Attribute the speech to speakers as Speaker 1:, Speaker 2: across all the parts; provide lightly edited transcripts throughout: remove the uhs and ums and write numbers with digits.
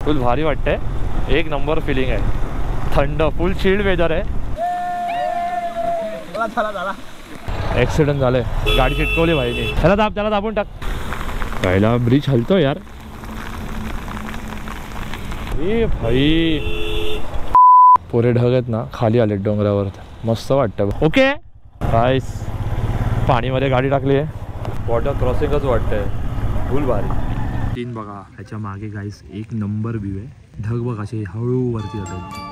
Speaker 1: फुल भारी वाटतंय, एक नंबर फिलिंग आहे, थंड फुल चिल्ड वेदर आहे. ॲक्सिडेंट झालंय, गाडी चिटकवली भाईने. त्याला दाबून टाक. पहिला ब्रिज हलतो यार. ए भाई पुरे ढग आहेत ना, खाली आले डोंगरावर, मस्त वाटतं. ओके गाईस, पाणीमध्ये गाडी टाकली आहे, वॉटर क्रॉसिंगच वाटतंय, फुल भारी. तीन बघा ह्याच्या मागे गाईस एक नंबर व्ह्यू आहे. ढग बघ असे हळू वरती जातात.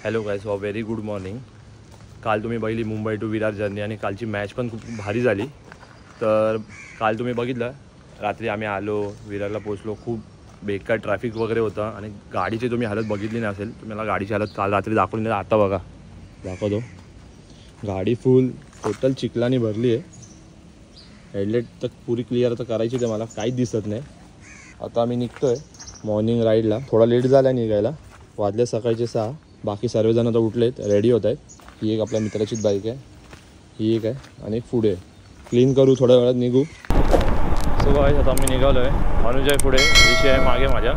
Speaker 1: हॅलो गाईस, व्हेरी गुड मॉर्निंग. काल तुम्ही बघितली मुंबई टू विरार जर्नी आणि कालची मॅच पण खूप भारी झाली. तर काल तुम्ही बघितलं, रात्री आम्ही आलो, विरारला पोचलो, खूप बेकार ट्रॅफिक वगैरे होतं आणि गाडीची तुम्ही हालत बघितली नसेल. तुम्हाला गाडीची हालत काल रात्री दाखवली नाही, आता बघा दाखवतो. गाडी फुल टोटल चिखलानी भरली आहे. हेडलाईट तर पुरी क्लिअर तर करायची, ते मला काहीच दिसत नाही. आता आम्ही निघतो आहे मॉर्निंग राईडला. थोडा लेट झाला निघायला, वाजले सकाळचे 6. बाकी सर्वजण आता उठलेत, रेडी होत आहेत. ही एक आपल्या मित्राचीच बाईक आहे, ही एक आहे आणि एक पुढे क्लीन करू, थोड्या वेळात निघू. सो गाईस, आता आम्ही निघालो आहे. अनुज आहे पुढे, विषय आहे मागे माझ्या,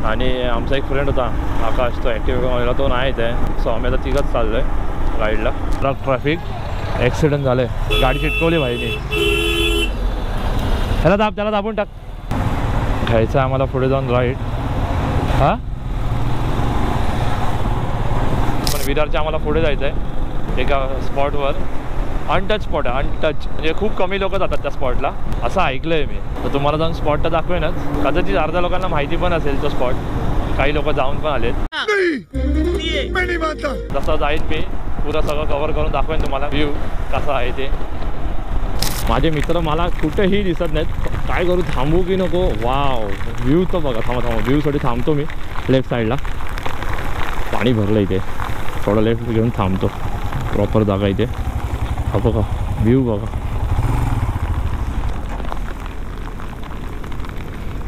Speaker 1: आणि आमचा एक फ्रेंड होता आकाश, तो ॲक्टिव्ह तो नाही आहे. सो आम्ही आता तिघंच चाललो आहे राईडला. ट्रॅफिक ॲक्सिडेंट झालं आहे, गाडी चिटकवली भाईने. त्याला दाबून टाक. घ्यायचं आम्हाला पुढे जाऊन राईड. हां पण विरारच्या आम्हाला पुढे जायचं आहे एका स्पॉटवर. अनटच स्पॉट आहे, अनटच म्हणजे खूप कमी लोक जातात त्या स्पॉटला, असं ऐकलं आहे मी. तर तुम्हाला जाऊन स्पॉट तर दाखवेनच, कदाचित अर्ध्या लोकांना माहिती पण असेल तो स्पॉट, काही लोक जाऊन पण आलेत. तसं जाईल मी, पुरं सगळं कव्हर करून दाखवेन तुम्हाला व्ह्यू कसा आहे ते. माझे मित्र मला कुठेही दिसत नाहीत, काय करू, थांबू की नको. वाव व्ह्यू तर बघा, थांबा व्ह्यूसाठी थांबतो मी. लेफ्ट साईडला पाणी भरलं इथे, थोडं लेफ्ट घेऊन थांबतो. प्रॉपर जागा इथे. हा बघा व्ह्यू बघा,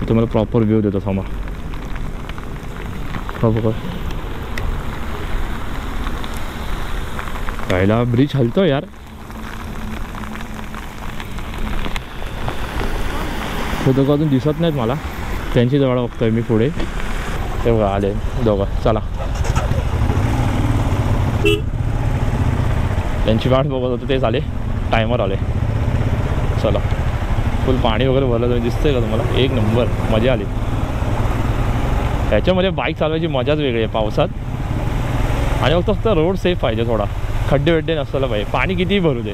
Speaker 1: तुम्हाला प्रॉपर व्ह्यू देतो. थांबा, हा बघा पहिला ब्रिज हलतो यार. ते दोघं अजून दिसत नाहीत मला, त्यांची जवळ बघतोय मी पुढे. ते बघा आले दोघं, चला त्यांची वाट बघत होतं, तेच आले, टायमर आले. चला, फुल पाणी वगैरे भरलं, तुम्ही दिसतंय का तुम्हाला, एक नंबर मजा आली. ह्याच्यामध्ये बाईक चालवायची मजाच वेगळी आहे पावसात. आणि फक्त रोड सेफ पाहिजे, थोडा खड्डे वेड्डे नसायला पाहिजे. पाणी कितीही भरू दे.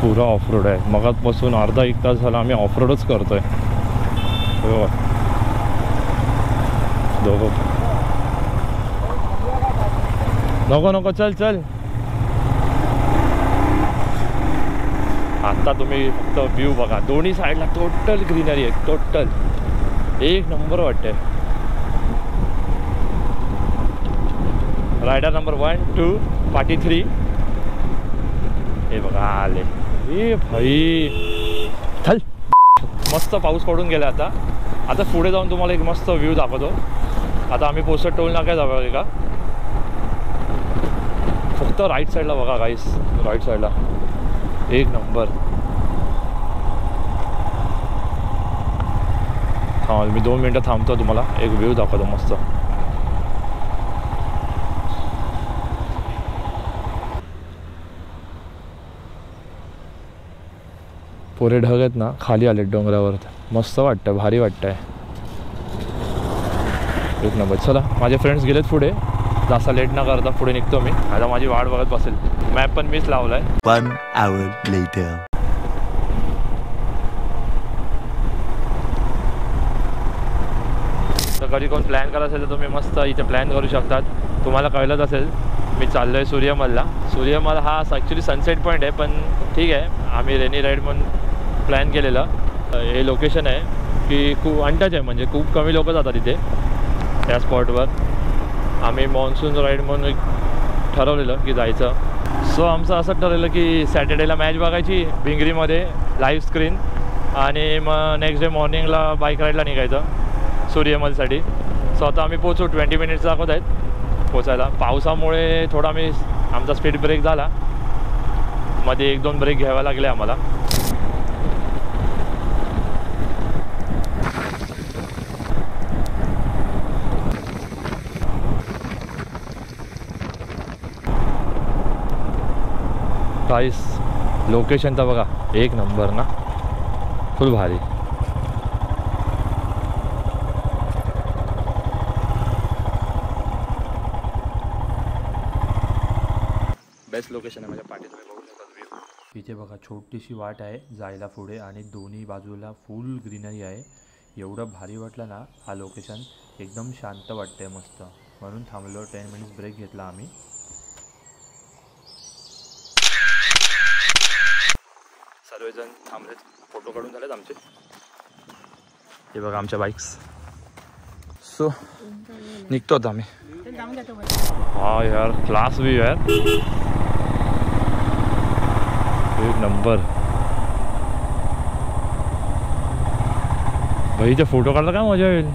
Speaker 1: पुरा ऑफरोड आहे, मगाचपासून अर्धा एक तास झाला आम्ही ऑफरोडच करतोय. हो दोघं, नको चल. आता तुम्ही फक्त व्ह्यू बघा, दोन्ही साईडला टोटल ग्रीनरी आहे, टोटल एक नंबर वाटते. Rider number 1, 2, party 3. हे बघा आले. ए भाई चल, मस्त पाऊस पडून गेला. आता पुढे जाऊन तुम्हाला एक मस्त व्ह्यू दाखवतो. आता आम्ही पोस्टर टोल नाका जाऊया का. फक्त राईट साईडला बघा गाईस, राईट साईडला एक नंबर. हां मी 2 मिनटं थांबतो, तुम्हाला एक व्ह्यू दाखवतो मस्त. पुरे ढग आहेत ना, खाली आले डोंगरावर, मस्त वाटतं, भारी वाटतंय, एक नंबर. चला माझे फ्रेंड्स गेलेत पुढे, जास्त लेट न करता पुढे निघतो मी. आता माझी वाट बघत बसेल, मॅप पण मीच लावलाय.
Speaker 2: 1 hour later.
Speaker 1: तर कधी कोण प्लॅन करत असेल तर तुम्ही मस्त इथे प्लॅन करू शकतात. तुम्हाला कळलंच असेल मी चाललो आहे सूर्यमलला. सूर्यमल हा ॲक्च्युली सनसेट पॉईंट आहे, पण ठीक आहे, आम्ही रेनी राईड म्हणून प्लॅन केलेलं. हे लोकेशन आहे की खूप अनटच आहे, म्हणजे खूप कमी लोक जातात इथे त्या स्पॉटवर. आम्ही मॉन्सून राईड म्हणून एक ठरवलेलं की जायचं. सो आमचं असं ठरलेलं की सॅटर्डेला मॅच बघायची भिंगरीमध्ये, लाईव्ह स्क्रीन. आणि मग नेक्स्ट डे मॉर्निंगला बाईक राईडला निघायचं सूर्यमलसाठी. सो आता आम्ही पोचू 20 मिनिट्स दाखवत आहेत पोचायला. पावसामुळे थोडा आमचा स्पीड ब्रेक झाला, मध्ये 1-2 ब्रेक घ्यावे लागले आम्हाला. गाईस लोकेशन तर बघा एक नंबर ना, फुल भारी. बेस्ट लोकेशन आहे माझ्या पाठीत बघू शकता तुम्ही. इथे बघा छोटीशी वाट आहे जायला पुढे आणि दोन्ही बाजूला फुल ग्रीनरी आहे. एवढं भारी वाटलं ना हा लोकेशन, एकदम शांत वाटतंय मस्त, म्हणून थांबलो. 10 मिनिट्स ब्रेक घेतला आम्ही. सर्वजण थांबलेत, फोटो काढून झालेत आमचे. हे बघा आमच्या बाईक्स. सो निघतो आता आम्ही. हा यार क्लास व्यू यार, एक नंबर. भाई ते फोटो काढला काय मजा येईल.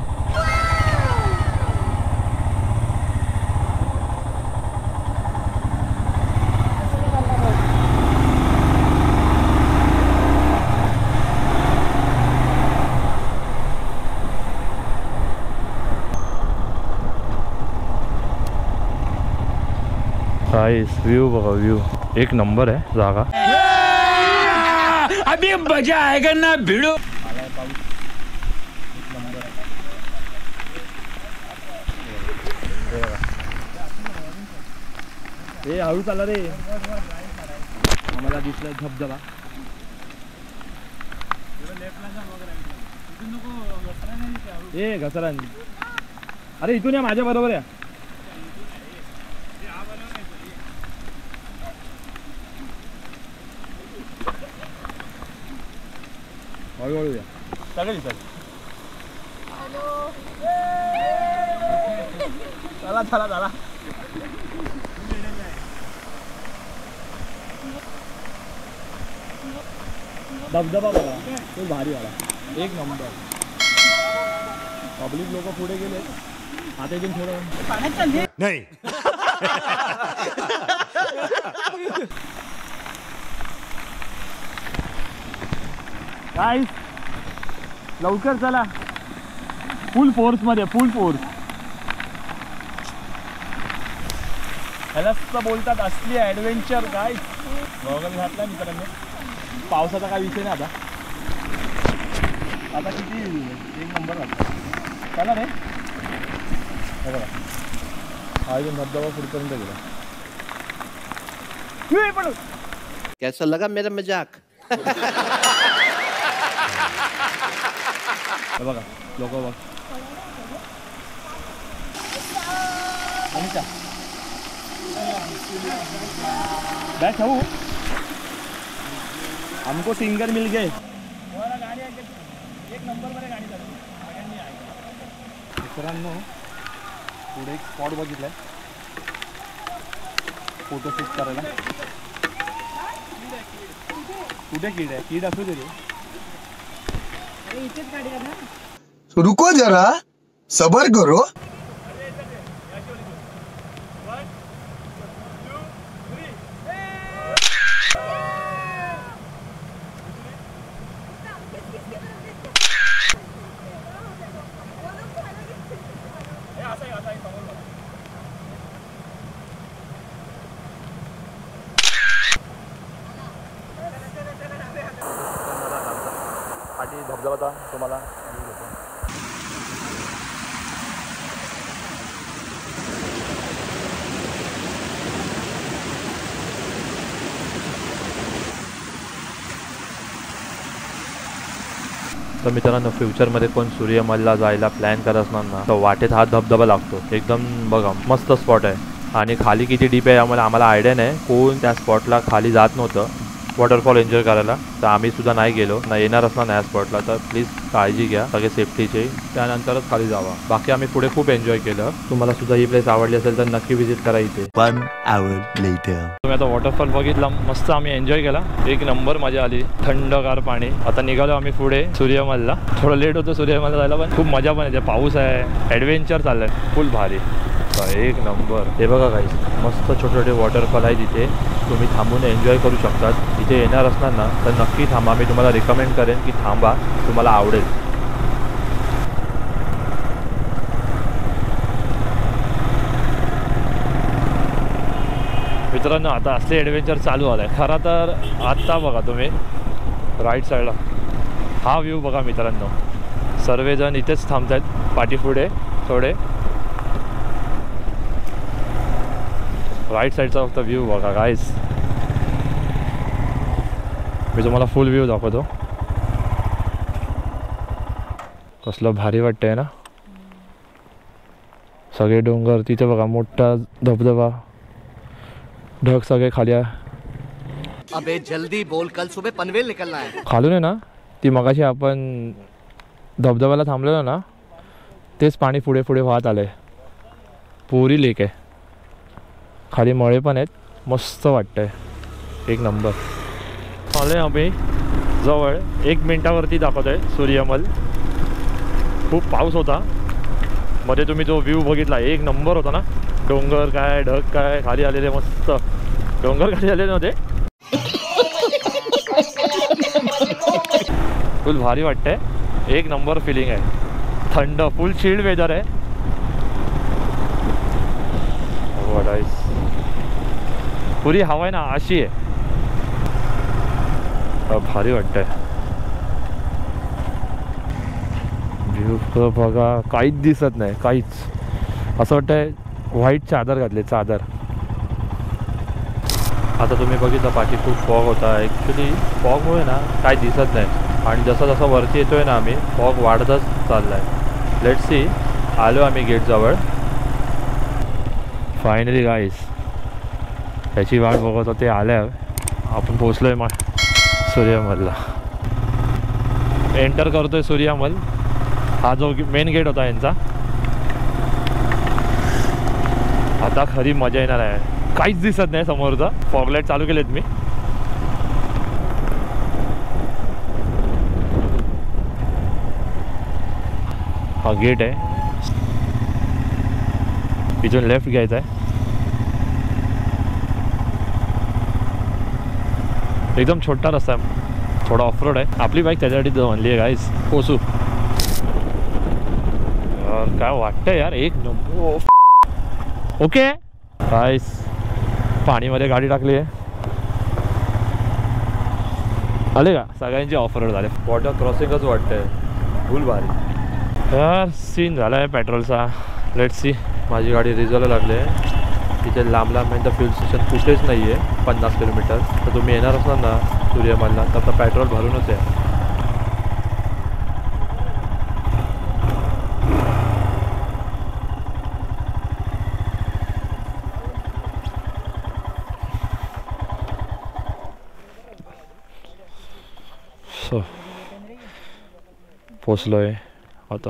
Speaker 1: व्यू बघा, व्यू एक नंबर आहे जागा. अभी मजा आएगा ना भिड़ो. ए हळू चाला रे, आम्हाला दिसला धबधबा. ए घसरण, अरे इथून या माझ्या बरोबर या. हळूहळू या सगळे चला चला चला. धबधबा बघा तो भारी वाला, एक नंबर. पब्लिक लोक पुढे गेले, आता इथून थोडं नाही. गाईस लवकर चला, फुल फोर्स मध्ये, फुल फोर्स. ह्यालाच बोलतात असली ॲडव्हेंचर. गाईस गॉगल घातला मित्रांनो, पावसाचा काय विषय नाही आता किती एक नंबर लागतो. चला रे, हे बघा हा इथून धबधबा पुढपर्यंत गेला.
Speaker 2: कैसा लगा मेरा मजाक?
Speaker 1: बघा लोक बघ. बैठ हूँ, हमको सिंगर मिल गए. एक नंबर मध्ये गाडी चालली मित्रांनो. पुढे एक स्पॉट बघितलाय फोटोशूट करायला. कुठे कीड आहे, कीड असू दे रे.
Speaker 3: रुको जरा, सबर करो.
Speaker 1: आधी धबधबा तुम्हाला तर मित्रांनो, फ्युचरमध्ये कोण सूर्यमलला जायला प्लॅन करत असणार ना, तर वाटेत हा धबधबा लागतो. एकदम बघा मस्त स्पॉट आहे. आणि खाली किती डीप आहे आम्हाला आयडिया नाही, कोण त्या स्पॉटला खाली जात नव्हतं. वॉटरफॉल एन्जॉय करायला. तर आम्ही सुद्धा नाही गेलो ना, येणार असणार नाही स्पॉटला. तर प्लीज काळजी घ्या सगळे सेफ्टीची, त्यानंतरच खाली जावा. बाकी आम्ही पुढे खूप एन्जॉय केलं. तुम्हाला सुद्धा ही प्लेस आवडली असेल तर नक्की व्हिजिट करा इथे.
Speaker 4: 1 hour later.
Speaker 1: तुम्ही आता वॉटरफॉल बघितला, मस्त आम्ही एन्जॉय केला. एक नंबर मजा आली, थंडगार पाणी. आता निघालो आम्ही पुढे सूर्यमलला. थोडं लेट होतं सूर्यमलला जायला, पण खूप मजा पण येते. पाऊस आहे, ॲडव्हेंचर चाललंय फुल भारी. एक नंबर. हे बघा काही मस्त छोटे छोटे वॉटरफॉल आहे तिथे, तुम्ही थांबून एन्जॉय करू शकतात. इथे येणार असणार ना तर नक्की थांबा. मी तुम्हाला रिकमेंड करेन की थांबा, तुम्हाला आवडेल. मित्रांनो आता असले ॲडव्हेंचर चालू आलं आहे. खरं तर आत्ता बघा तुम्ही राईट साईडला हा व्ह्यू बघा मित्रांनो. सर्वजण इथेच थांबत आहेत पाठीपुढे थोडे. राईट साईडचा फक्त व्ह्यू बघा गाईस. मी तुम्हाला फुल व्ह्यू दाखवतो. कसलं भारी वाटतंय ना. सगळे डोंगर तिथे बघा, मोठा धबधबा, ढग सगळे खाली आहे.
Speaker 2: अबे जल्दी बोल, कल सुबह पनवेल निकलना है.
Speaker 1: खालून आहे ना ती मगाशी आपण धबधब्याला थांबलेलो ना, तेच पाणी पुढे पुढे वाहत आलंय. पुरी लेक आहे, खाली मळे पण आहेत. मस्त वाटतंय, एक नंबर. आले आम्ही जवळ, 1 मिनिटावरती दाखवत आहे सूर्यमल. खूप पाऊस होता मध्ये, तुम्ही जो व्ह्यू बघितला एक नंबर होता ना. डोंगर काय, ढग काय खाली आलेले, मस्त डोंगर खाली आलेले नव्हते. फुल भारी वाटतंय, एक नंबर फिलिंग आहे. थंड, फुल चिल्ड वेदर आहे. पुरी हवा आहे ना अशी आहे. भारी वाटतंय. व्ह्यू बघा, काहीच दिसत नाही, काहीच. असं वाटतंय व्हाईट चादर घातले, चादर. आता तुम्ही बघितलं पाठी खूप फॉग होता. ॲक्च्युली फॉगमुळे ना काय दिसत नाही, आणि जसं जसं वरती येतोय ना आम्ही, फॉग वाढतच चालला आहे. Let's see. आलो आम्ही गेटजवळ फायनली गाईस. त्याची वाट बघत होते, आल्या. आपण पोचलो आहे सूर्यमलला. एंटर करतोय सूर्यमल. हा जो मेन गेट होता यांचा. आता खरी मजा येणार आहे. काहीच दिसत नाही समोरचं. फॉगलाईट चालू केलेत मी. हा गेट आहे, इथून लेफ्ट घ्यायचा आहे. एकदम छोटा रस्ता आहे, थोडा ऑफ रोड आहे. आपली बाईक त्याच्यासाठी बनली आहे गाईस. पोचू. काय वाटतंय यार, एक नंबर. ओके गाईस, पाणीमध्ये गाडी टाकली आहे. आले का सगळ्यांची ऑफ रोड झाले. वॉटर क्रॉसिंगच वाटतंय, फुल भारी यार. सीन झाला आहे पेट्रोलचा. Let's see. माझी गाडी रिझर्वला लागली आहे. तिथे लांब लांब तर फ्यूल स्टेशन कुठेच नाही आहे, 50 किलोमीटर. तर तुम्ही येणार असणार ना सूर्यमलला तर पेट्रोल भरूनच आहे. सो पोचलो आहे आता.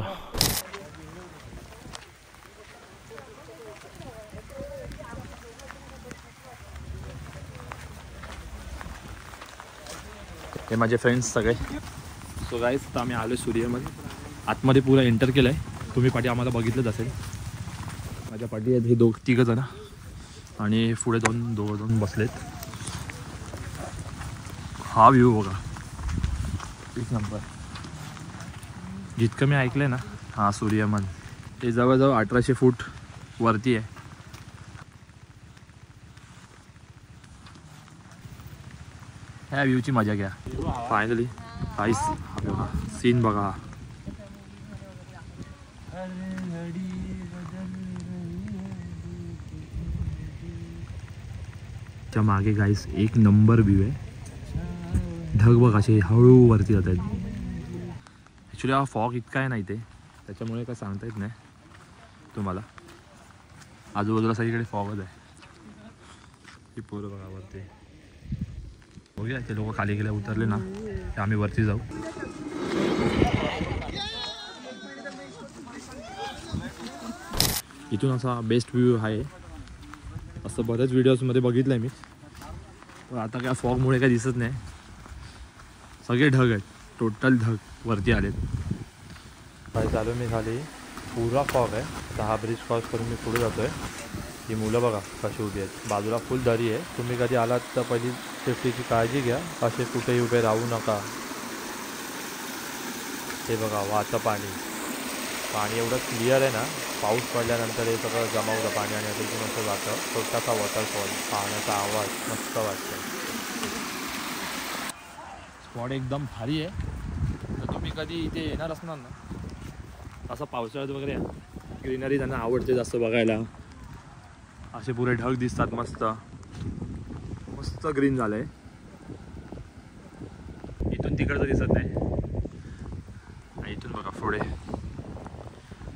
Speaker 1: हे माझे फ्रेंड्स सगळे. सो गाईज, तर आम्ही आलो सूर्यमल. आतमध्ये पुरा एंटर केलं आहे. तुम्ही पाठी आम्हाला बघितलंच असेल. माझ्या पाठी आहेत हे तिघं जण, आणि पुढे दोघं जण बसलेत. हा व्ह्यू बघा, एक नंबर. जितकं मी ऐकलं ना, हा सूर्यमल हे जवळजवळ 1800 फूट वरती आहे. ह्या व्ह्यूची मजा घ्या. फायनली काहीच बघा, सीन बघा. च्या मागे गाईस एक नंबर व्ह्यू आहे. ढग बघ असे हळू वरती जात आहेत. ॲक्च्युली हा फॉग इतका आहे नाही ते, त्याच्यामुळे काय सांगता येत नाही तुम्हाला. आजूबाजूला सगळीकडे फॉगच आहे. ही पोरं बघा वरती. बघूया ते लोक खाली गेले उतरले ना ते आम्ही वरती जाऊ. इथून असा बेस्ट व्ह्यू आहे असं बऱ्याच व्हिडिओजमध्ये बघितलं आहे मी. पण आता काय फॉगमुळे काय दिसत नाही. सगळे ढग आहेत, टोटल ढग वरती आलेत. काय चालू मी खाली पुरा फॉग आहे. आता हा ब्रिज क्रॉस करून मी पुढे जातो आहे. ही मुलं बघा कशी उभी आहेत. बाजूला फुल दरी आहे. तुम्ही कधी आलात तर पहिली सेफ्टीची काळजी घ्या. असे कुठेही उभे राहू नका. हे बघा वाहतं पाणी. पाणी एवढं क्लिअर आहे ना, पाऊस पडल्यानंतर हे सगळं जमा होतं पाणी आणि तिथून असं जातं. छोटासा वॉटरफॉल, पाण्याचा आवाज मस्त वाटतो. स्पॉट एकदम भारी आहे. तर तुम्ही कधी इथे येणार असणार ना, असं पावसाळ्यात वगैरे ग्रीनरी त्यांना आवडते जास्त बघायला. असे पुरे ढग दिसतात, मस्त मस्त ग्रीन झालंय. इथून तिकडचं दिसत नाही. इथून बघा पुढे.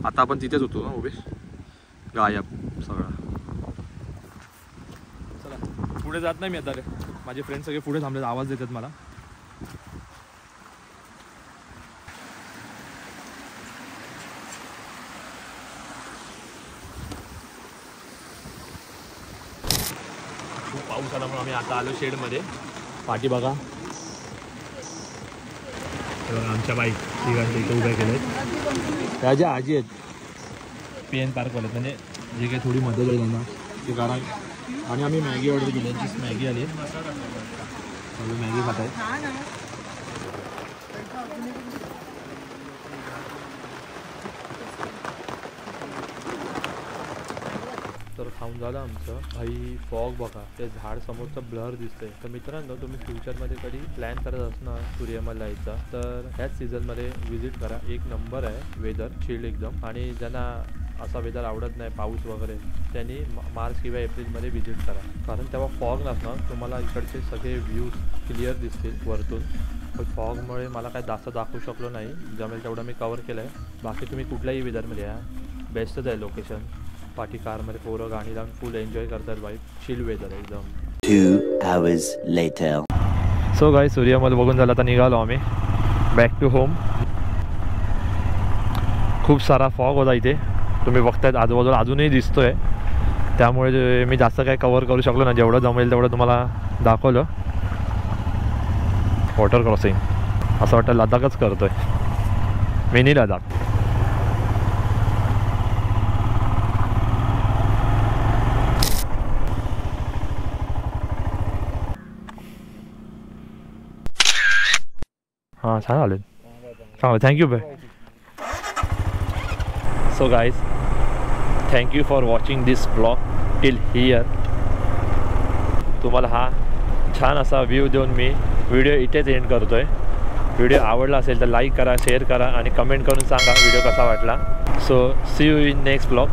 Speaker 1: आता आपण तिथेच होतो ना उभे. गायब सगळं. चला पुढे जात नाही मी आता रे. माझे फ्रेंड सगळे पुढे थांबले, आवाज देतात मला. खूप पाऊस आल्यामुळे आम्ही आता आलो शेडमध्ये. पाठी बघा आमच्या बाईक तिघांच्या इथे उभ्या केल्या आहेत. त्या ज्या आजी आहेत PN पार्कवाल्यात, म्हणजे जे काही थोडी मदत होईल त्यांना ते करा. आणि आम्ही मॅगी ऑर्डर केली. त्यांचीच मॅगी आली. सगळं मॅगी खात आहे. तर खाऊन झालं आमचं. भाई फॉग बघा, ते झाड समोरचं ब्लर दिसतंय. तर मित्रांनो, तुम्ही फ्युचरमध्ये कधी प्लॅन करत असणार सूर्यमल यायचा तर ह्याच सीझनमध्ये व्हिजिट करा. एक नंबर आहे वेदर, चिल्ड एकदम. आणि ज्यांना असा वेदर आवडत नाही पाऊस वगैरे, त्यांनी मार्च किंवा एप्रिलमध्ये व्हिजिट करा. कारण तेव्हा फॉग नसणार. तुम्हाला इकडचे सगळे व्ह्यूज क्लिअर दिसतील वरतून. पण फॉगमुळे मला काय जास्त दाखवू शकलो नाही. जमेल तेवढं मी कवर केलं आहे. बाकी तुम्ही कुठल्याही वेदरमध्ये या, बेस्टच आहे लोकेशन. पाठी कारमध्ये पोरं गाणी लावून फुल एन्जॉय करतात. बाईक चिल वेदर एकदम.
Speaker 4: 2 hours later.
Speaker 1: So guys, Suryamal बघून झालं. आता निघालो आम्ही बॅक टू होम. खूप सारा फॉग होता इथे, तुम्ही बघतायत आजूबाजूला अजूनही दिसतोय. त्यामुळे मी जास्त काय कवर करू शकलो ना. जेवढं जमेल तेवढं तुम्हाला दाखवलं. वॉटर क्रॉसिंग असं वाटतं लडाखच करतोय, मिनी लडाख. हां छान आले, चांगलं. Thank you bye. So guys, thank you for watching this blog till here. तुम्हाला हा छान असा व्ह्यू देऊन मी व्हिडिओ इथेच एंड करतो आहे. व्हिडिओ आवडला असेल तर लाईक करा, शेअर करा आणि कमेंट करून सांगा व्हिडिओ कसा वाटला. So see you in next blog.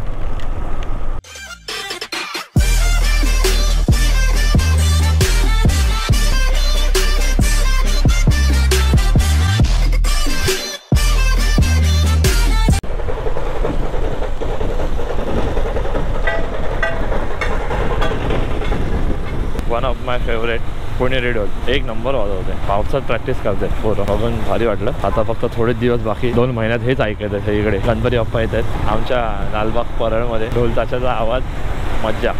Speaker 1: One of my favourite Pune रेडॉल. एक नंबर वाजवते. पावसात प्रॅक्टिस करते पोरं. बघून भारी वाटलं. आता फक्त थोडेच दिवस बाकी, 2 महिन्यात हेच ऐकायचं आहे. इकडे गणपती बाप्पा येत आहेत आमच्या लालबाग परळमध्ये. ढोल ताशाचा आवाज, मज्जा.